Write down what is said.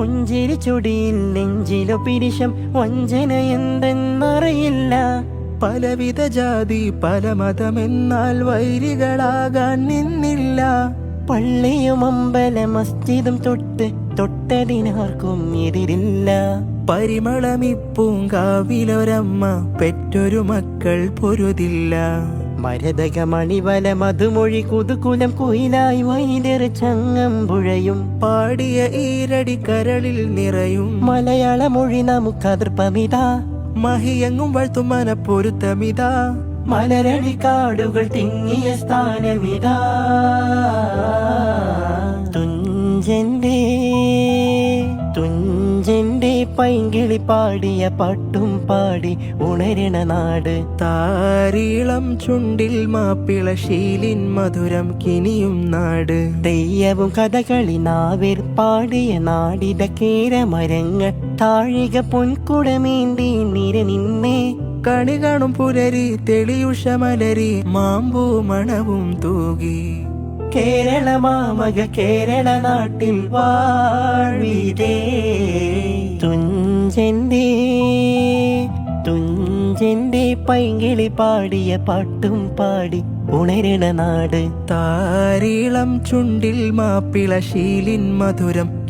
പുഞ്ചിരി ചൊടിയിൽ നെഞ്ചിലു പിരിശം വഞ്ചന എന്തെന്നറിയില്ല. പലവിധ ജാതി പല മതമെന്നാൽ വൈരികളാകാൻ നിന്നില്ല. പള്ളിയും അമ്പല മസ്ജിദും തൊട്ടതിനാർക്കും എതിരില്ല. പരിമളമിപ്പൂങ്കാവിലൊരമ്മ പെറ്റൊരു മക്കൾ പൊരുതില്ല. മരതക മണിവല മധുമൊഴി കുതുകുലം കുയിലായി വൈദ്യർ ചങ്ങമ്പുഴയും പാടിയ ഈരടി കരളിൽ നിറയും. മലയാള മൊഴി നമുക്കതിർപ്പമിതാ, മഹിയങ്ങും വാഴ്ത്തും മനപ്പൊരുത്തമിതാ. മലരടി കാടുകൾ തിങ്ങിയ സ്ഥാനമിതാ. തുഞ്ചന്റെ പൈങ്കിളി പാടിയ പാട്ടും പാടി ഉണരണ നാട്. താരീളം ചുണ്ടിൽ മാപ്പിള ശീലിൻ മധുരം കിനിയും നാട്. തെയ്യവും കഥകളി നാവിർ പാടിയ നാടിത കേരമരങ്ങൾ താഴിക പൊൻകുടമേന്തി നിര നിന്നേ. കണി കാണും പുലരി തെളിയുഷമലരി മാമ്പൂ മണവും തൂകി. കേരള മാമക കേരള നാട്ടിൽ വാഴ്വിതേ. തുഞ്ചന്റെ പൈങ്കിളി പാടിയ പാട്ടും പാടി ഉണരണ നാട്. താരീളം ചുണ്ടിൽ മാപ്പിള ശീലിൻ മധുരം